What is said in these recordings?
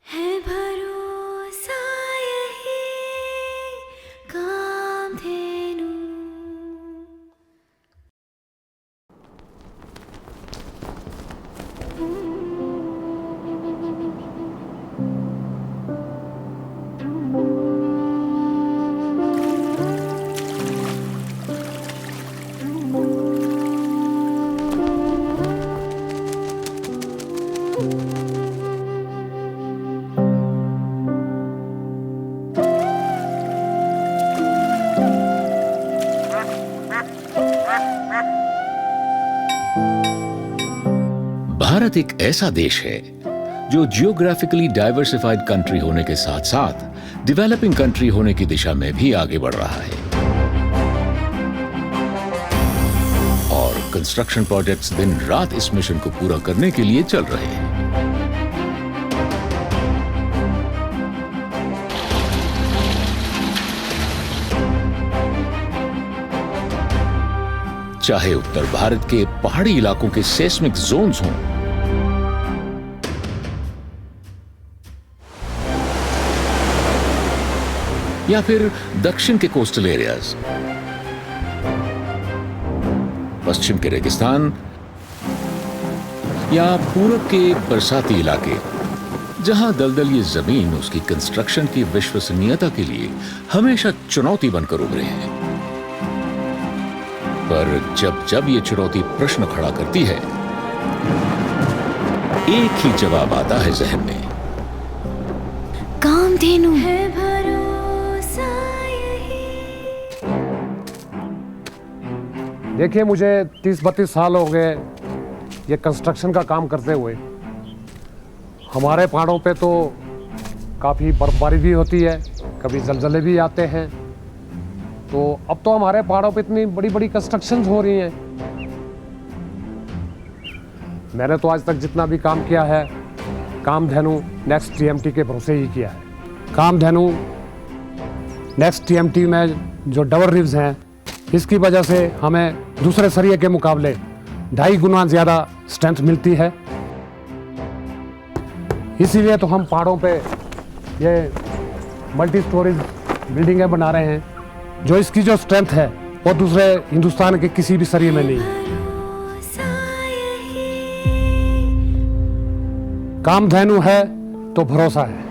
है भरोसा यही कामधेनु। भारत एक ऐसा देश है जो जियोग्राफिकली डाइवर्सिफाइड कंट्री होने के साथ साथ डेवलपिंग कंट्री होने की दिशा में भी आगे बढ़ रहा है और कंस्ट्रक्शन प्रोजेक्ट्स दिन रात इस मिशन को पूरा करने के लिए चल रहे हैं। चाहे उत्तर भारत के पहाड़ी इलाकों के सेस्मिक जोन्स हों या फिर दक्षिण के कोस्टल एरियाज, पश्चिम के रेगिस्तान या पूरब के बरसाती इलाके, जहां दलदली जमीन उसकी कंस्ट्रक्शन की विश्वसनीयता के लिए हमेशा चुनौती बनकर उभरे हैं। पर जब जब ये चुनौती प्रश्न खड़ा करती है, एक ही जवाब आता है जहन में, कामधेनु है भरोसा यही। देखिए, मुझे 30-32 साल हो गए ये कंस्ट्रक्शन का काम करते हुए। हमारे पहाड़ों पे तो काफ़ी बर्फबारी भी होती है, कभी जलजले भी आते हैं। तो अब तो हमारे पहाड़ों पे इतनी बड़ी बड़ी कंस्ट्रक्शंस हो रही हैं। मैंने तो आज तक जितना भी काम किया है, कामधेनु नेक्स्ट टीएमटी के भरोसे ही किया है। कामधेनु नेक्स्ट टीएमटी में जो डबल रिब्स हैं, इसकी वजह से हमें दूसरे सरिये के मुकाबले 2.5 गुना ज़्यादा स्ट्रेंथ मिलती है। इसीलिए तो हम पहाड़ों पे ये मल्टी स्टोरेज बिल्डिंगें बना रहे हैं, जो इसकी जो स्ट्रेंथ है वो दूसरे हिंदुस्तान के किसी भी सरिये में नहीं है। कामधेनु है तो भरोसा है।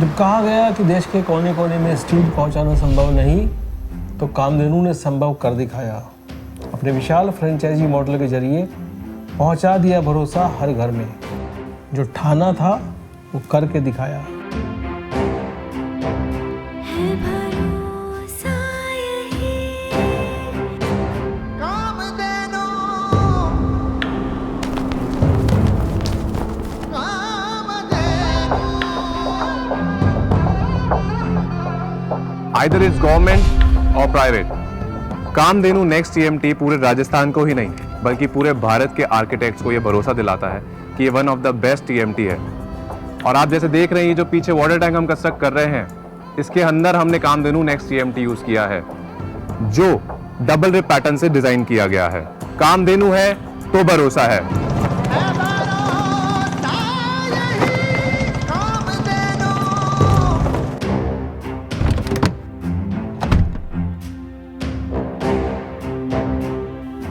जब कहा गया कि देश के कोने कोने में स्टील पहुंचाना संभव नहीं, तो कामधेनु ने संभव कर दिखाया। अपने विशाल फ्रेंचाइजी मॉडल के जरिए पहुंचा दिया भरोसा हर घर में। जो ठाना था वो करके दिखाया। Either it's government or private, Kamdhenu next TMT पूरे राजस्थान को ही नहीं बल्कि पूरे भारत के आर्किटेक्ट्स को यह भरोसा दिलाता है कि ये one of the best TMT है। और आप जैसे देख रहे हैं, जो पीछे वाटर टैंक हम कंस्ट्रक्ट कर रहे हैं, इसके अंदर हमने कामधेनु नेक्स्ट टीएमटी यूज किया है, जो डबल रिप पैटर्न से डिजाइन किया गया है। कामधेनु है तो भरोसा है।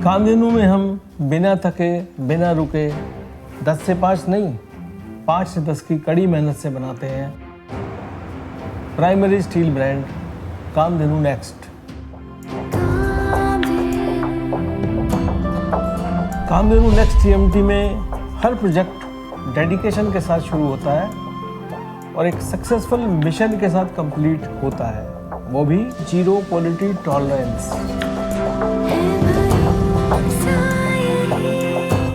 कामधेनु में हम बिना थके बिना रुके 10 से 5 नहीं, 5 से 10 की कड़ी मेहनत से बनाते हैं। Primary steel brand Kamdhenu next. Kamdhenu next TMT में हर प्रोजेक्ट डेडिकेशन के साथ शुरू होता है और एक सक्सेसफुल मिशन के साथ कंप्लीट होता है, वो भी जीरो क्वालिटी टॉलरेंस।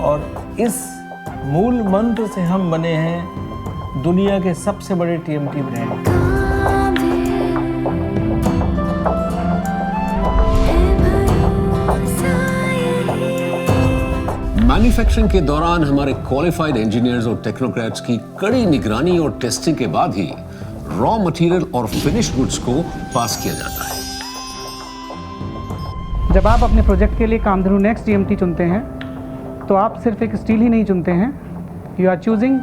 और इस मूल मंत्र से हम बने हैं दुनिया के सबसे बड़े टीएमटी ब्रांड। मैन्युफैक्चरिंग के दौरान हमारे क्वालिफाइड इंजीनियर्स और टेक्नोक्रेट्स की कड़ी निगरानी और टेस्टिंग के बाद ही रॉ मटेरियल और फिनिश गुड्स को पास किया जाता है। जब आप अपने प्रोजेक्ट के लिए कामधेनु नेक्स्ट टीएमटी चुनते हैं, तो आप सिर्फ एक स्टील ही नहीं चुनते हैं, You are choosing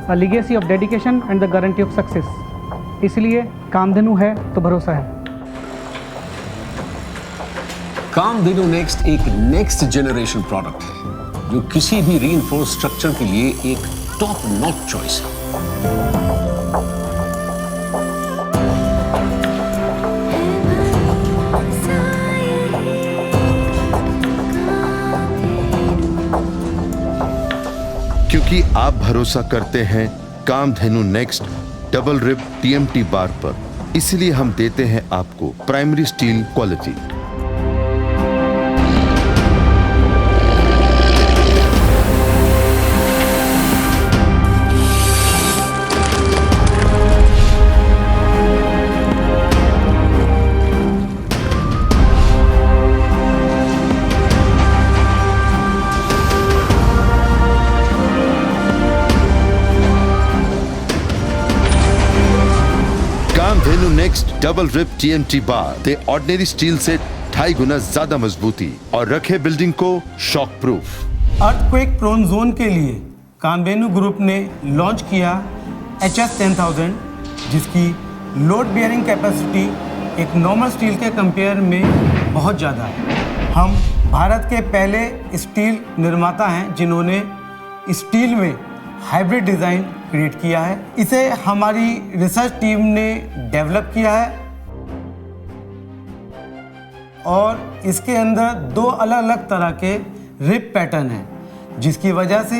a legacy of dedication and the guarantee of success. इसलिए कामधेनु है तो भरोसा है। कामधेनु नेक्स्ट एक नेक्स्ट जनरेशन प्रोडक्ट है जो किसी भी रीइंफोर्स स्ट्रक्चर के लिए एक टॉप नॉच चॉइस है। क्योंकि आप भरोसा करते हैं Kamdhenu next double rib TMT bar पर, इसलिए हम देते हैं आपको primary steel quality. Kamdhenu next double rib TMT bar दे ऑर्डिनरी स्टील से 2.5 गुना ज्यादा मजबूती और रखे बिल्डिंग को shock proof. Earthquake prone zone के लिए कामधेनु ग्रुप ने लॉन्च किया HS10000, जिसकी लोड बियरिंग कैपेसिटी एक नॉर्मल स्टील के कंपेयर में बहुत ज़्यादा है। हम भारत के पहले स्टील निर्माता हैं जिन्होंने स्टील में हाइब्रिड डिज़ाइन क्रिएट किया है। इसे हमारी रिसर्च टीम ने डेवलप किया है और इसके अंदर 2 अलग अलग तरह के रिप पैटर्न हैं, जिसकी वजह से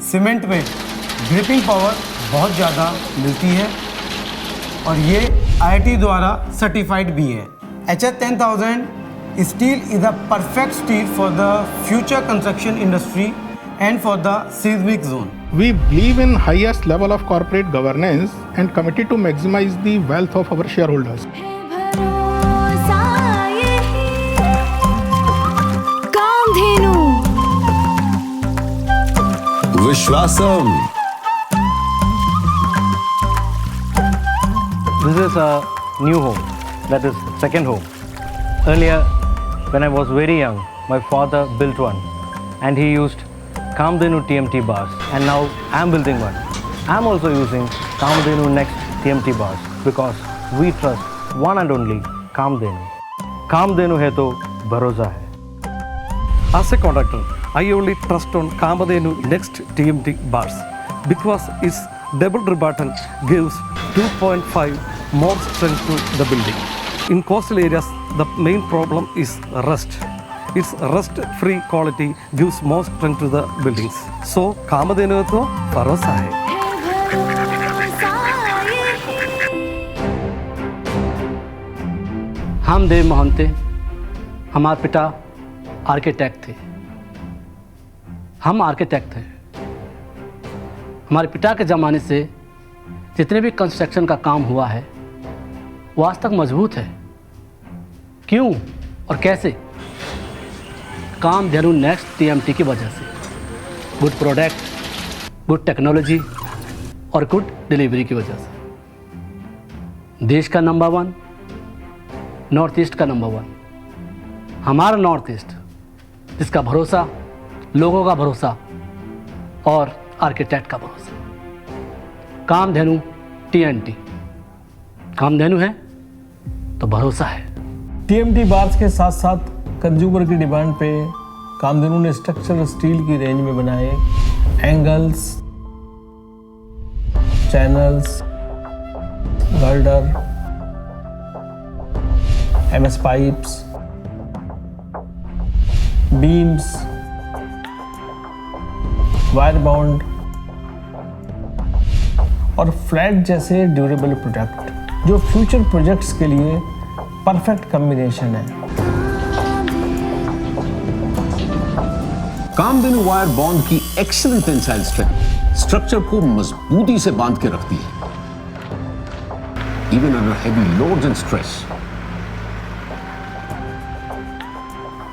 सीमेंट में ग्रिपिंग पावर बहुत ज़्यादा मिलती है और ये IIT द्वारा सर्टिफाइड भी है। HS10000 steel is a perfect steel for the future construction industry and for the seismic zone. We believe in highest level of corporate governance and committed to maximize the wealth of our shareholders. भरोसा यही Kamdhenu. विश्वासम। This is a new home, that is second home. Earlier, when I was very young, my father built one and he used Kamadhenu TMT bars, and now I am building one. I am also using Kamadhenu Next TMT bars because we trust one and only Kamadhenu. Kamadhenu है तो भरोसा है। As a contractor, I only trust on Kamadhenu Next TMT bars because its double rebuttal gives 2.5 more strength to the building. In coastal areas, the main problem is rust. Its rust-free quality gives more strength to the buildings. So, Kamadhenu तो भरोसा है। हम देव मोहंते, हमारे पिता architect थे। हम architect थे। हमारे पिता के ज़माने से जितने भी कंस्ट्रक्शन का काम हुआ है वो आज तक मजबूत है। क्यों और कैसे? कामधेनु नेक्स्ट TMT की वजह से। गुड प्रोडक्ट, गुड टेक्नोलॉजी और गुड डिलीवरी की वजह से। देश का नंबर 1, नॉर्थ ईस्ट का नंबर 1। हमारा नॉर्थ ईस्ट जिसका भरोसा, लोगों का भरोसा और आर्किटेक्ट का भरोसा। कामधेनु TNT। कामधेनु है तो भरोसा है। TMT बार्स के साथ साथ कंज्यूमर की डिमांड पे कामधेनु ने स्ट्रक्चरल स्टील की रेंज में बनाए angles, channels, girder, MS pipes, beams, wire bound और फ्लैट जैसे ड्यूरेबल प्रोडक्ट जो फ्यूचर प्रोजेक्ट्स के लिए परफेक्ट कॉम्बिनेशन है। कामधेनु वायर बॉन्ड की एक्सीलेंट टेंसाइल स्ट्रेंथ स्ट्रक्चर को मजबूती से बांध के रखती है, even under heavy loads and stress.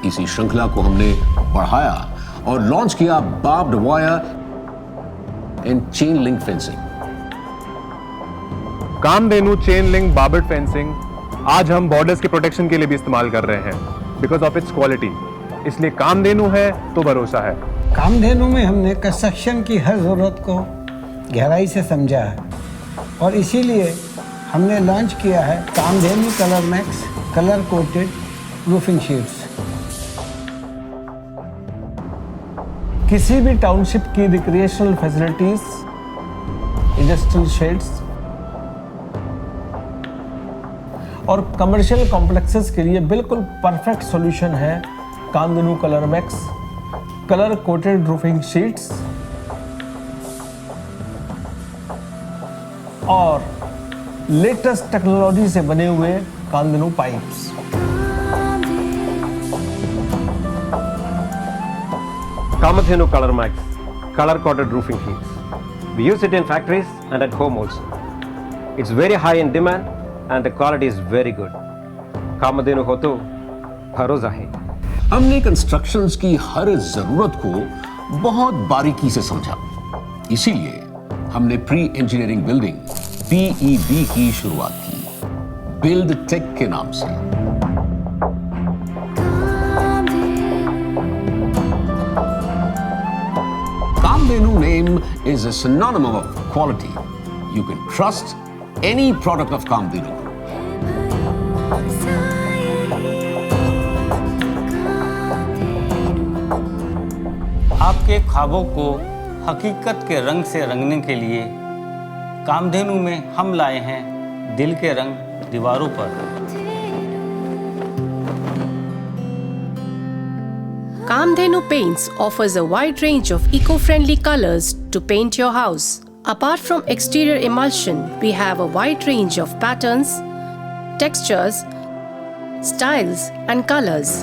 इसी श्रृंखला को हमने बढ़ाया और लॉन्च किया barbed wire and chain link fencing. Kamdhenu chain link barbed fencing आज हम बॉर्डर्स के प्रोटेक्शन के लिए भी इस्तेमाल कर रहे हैं बिकॉज ऑफ इट्स क्वालिटी। इसलिए कामधेनु है तो भरोसा है। कामधेनु में हमने कंस्ट्रक्शन की हर ज़रूरत को गहराई से समझा है और इसीलिए हमने लॉन्च किया है Kamdhenu colour max colour coated roofing sheets. किसी भी टाउनशिप की रिक्रिएशनल फैसिलिटीज, इंडस्ट्रियल शेड्स और कमर्शियल कॉम्प्लेक्सेस के लिए बिल्कुल परफेक्ट सॉल्यूशन है Kamdhenu colour max colour coated roofing sheets और लेटेस्ट टेक्नोलॉजी से बने हुए Kamdhenu pipes. Kamadhenu Color Max, color coated roofing sheets. We use it in factories and at home also. It's very high in demand and the quality is very good. Kamadhenu हो तो भरोसा है। हमने constructions की हर जरूरत को बहुत बारीकी से समझा, इसीलिए हमने प्री इंजीनियरिंग बिल्डिंग PEB की शुरुआत की, बिल्ड टेक के नाम से। Kamdhenu name is a synonym of quality. You can trust any product of Kamdhenu. आपके ख्वाबों को हकीकत के रंग से रंगने के लिए कामधेनु में हम लाए हैं दिल के रंग दीवारों पर। Kamdhenu Paints offers a wide range of eco-friendly colors to paint your house. Apart from exterior emulsion, we have a wide range of patterns, textures, styles and colors.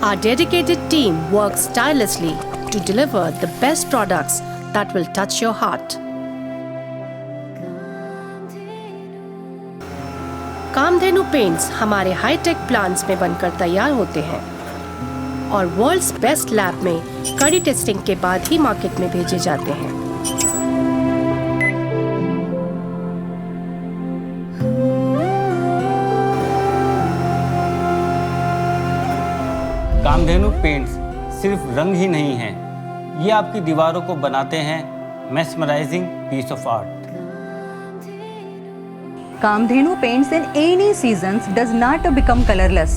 Our dedicated team works tirelessly to deliver the best products that will touch your heart. Kamdhenu paints हमारे high tech plants में बनकर तैयार होते हैं और world's best lab में कड़ी testing के बाद ही मार्केट में भेजे जाते हैं। कामधेनु पेंट्स सिर्फ रंग ही नहीं हैं, ये आपकी दीवारों को बनाते हैं mesmerizing piece of art. Kamdhenu paints in any seasons does not become colorless.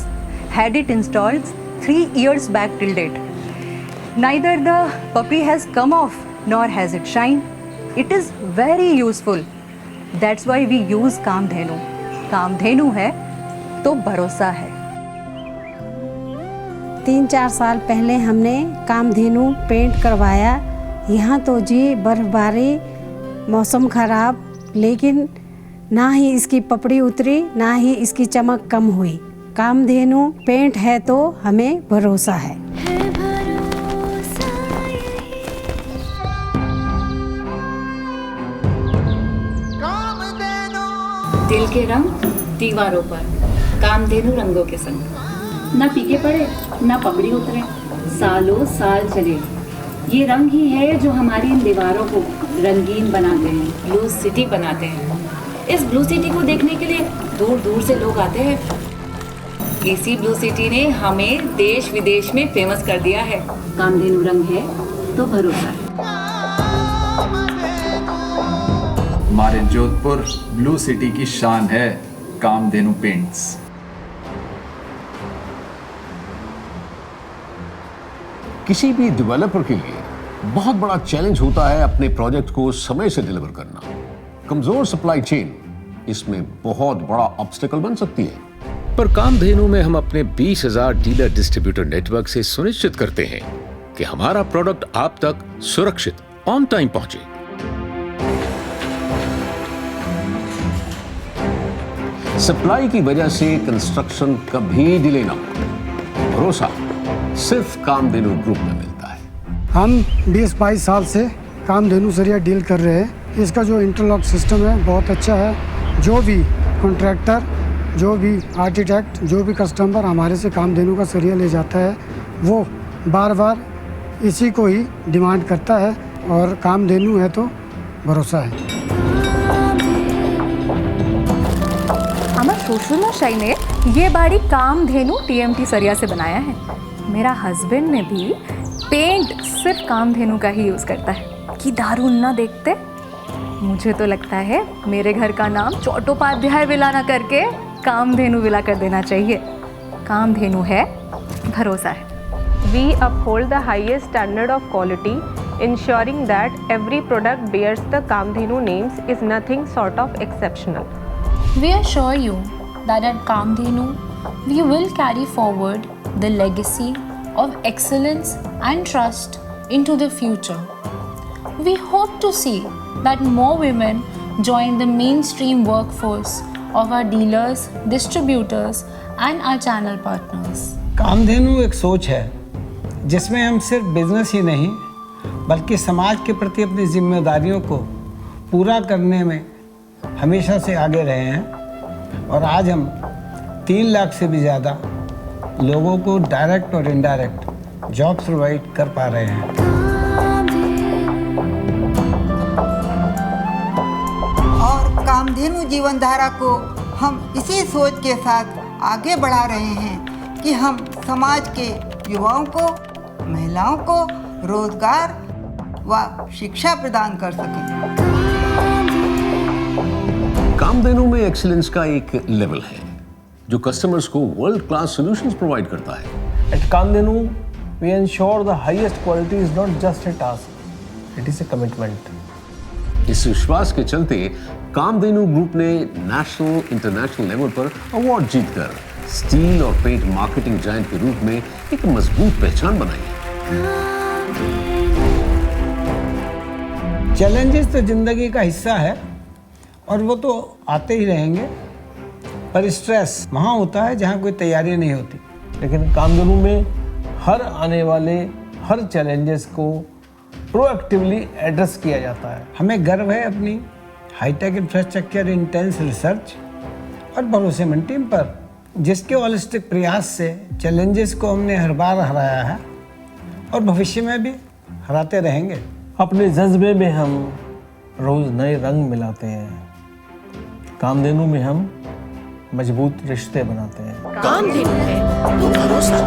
Had it installed 3 years back till date. Neither the puppy has come off nor has it shine. It is very useful. That's why we use Kamdhenu. Kamdhenu है तो भरोसा है। 3-4 साल पहले हमने Kamdhenu paint करवाया। यहाँ तो जी बर्फबारी, मौसम खराब, लेकिन ना ही इसकी पपड़ी उतरी, ना ही इसकी चमक कम हुई। कामधेनु पेंट है तो हमें भरोसा है। दिल के रंग दीवारों पर, कामधेनु रंगों के संग। ना फीके पड़े, ना पगड़ी उतरे, सालों साल चले। ये रंग ही है जो हमारी इन दीवारों को रंगीन बनाते हैं, ब्लू सिटी बनाते हैं। इस ब्लू सिटी को देखने के लिए दूर दूर से लोग आते हैं। इसी ब्लू सिटी ने हमें देश विदेश में फेमस कर दिया है। कामधेनु रंग है तो भरोसा है। हमारे जोधपुर ब्लू सिटी की शान है कामधेनु पेंट्स। किसी भी डेवलपर के लिए बहुत बड़ा चैलेंज होता है अपने प्रोजेक्ट को समय से डिलीवर करना। कमजोर सप्लाई चेन इसमें बहुत बड़ा ऑब्स्टेकल बन सकती है। पर कामधेनु में हम अपने 20,000 डीलर डिस्ट्रीब्यूटर नेटवर्क से सुनिश्चित करते हैं कि हमारा प्रोडक्ट आप तक सुरक्षित ऑन टाइम पहुंचे। सप्लाई की वजह से कंस्ट्रक्शन कभी डिले ना हो। भरोसा सिर्फ कामधेनु ग्रुप में मिलता है। हम 20-22 साल से कामधेनु जरिए डील कर रहे हैं। इसका जो इंटरलॉक सिस्टम है बहुत अच्छा है। जो भी कॉन्ट्रैक्टर, जो भी आर्किटेक्ट, जो भी कस्टमर हमारे से कामधेनु का सरिया ले जाता है, वो बार बार इसी को ही डिमांड करता है और कामधेनु है तो भरोसा है। আমার শ্বশুরমশাই ये बाड़ी कामधेनु टीएमटी सरिया से बनाया है। मेरा हस्बैंड ने भी पेंट सिर्फ कामधेनु का ही यूज़ करता है कि दारू ना देखते। मुझे तो लगता है मेरे घर का नाम चट्टोपाध्याय विला ना करके कामधेनु विला कर देना चाहिए। कामधेनु है, भरोसा है। We uphold the highest standard of quality, ensuring that every product bears the Kamdhenu names is nothing short of exceptional. We assure you that at Kamdhenu, we will carry forward the legacy of excellence and trust into the future. We hope to see that more women join the mainstream workforce of our dealers, distributors, and our channel partners. Kamdhenu एक सोच है जिसमें हम सिर्फ business ही नहीं बल्कि समाज के प्रति अपनी जिम्मेदारियों को पूरा करने में हमेशा से आगे रहे हैं और आज हम 3 लाख से भी ज़्यादा लोगों को डायरेक्ट और इनडायरेक्ट जॉब प्रोवाइड कर पा रहे हैं। और कामधेनु जीवन धारा को हम इसी सोच के साथ आगे बढ़ा रहे हैं कि हम समाज के युवाओं को, महिलाओं को रोजगार व शिक्षा प्रदान कर सकें। कामधेनु में एक्सीलेंस का एक लेवल है जो कस्टमर्स को वर्ल्ड क्लास सॉल्यूशंस प्रोवाइड करता है। At Kamdhenu, we ensure the highest quality is not just a task, it is a commitment. इस विश्वास के चलते कामधेनु ग्रुप ने नेशनल इंटरनेशनल लेवल पर अवार्ड जीतकर स्टील और पेंट मार्केटिंग जायंट के रूप में एक मजबूत पहचान बनाई है। चैलेंजेस तो जिंदगी का हिस्सा है और वो तो आते ही रहेंगे, पर स्ट्रेस वहाँ होता है जहाँ कोई तैयारी नहीं होती। लेकिन कामधेनु में हर आने वाले हर चैलेंजेस को प्रोएक्टिवली एड्रेस किया जाता है। हमें गर्व है अपनी हाईटेक इंफ्रास्ट्रक्चर, इंटेंस रिसर्च और भरोसेमंद टीम पर, जिसके होलिस्टिक प्रयास से चैलेंजेस को हमने हर बार हराया है और भविष्य में भी हराते रहेंगे। अपने जज्बे में हम रोज नए रंग मिलाते हैं। कामधेनु में हम मजबूत रिश्ते बनाते हैं। कामधेनु है तो भरोसा।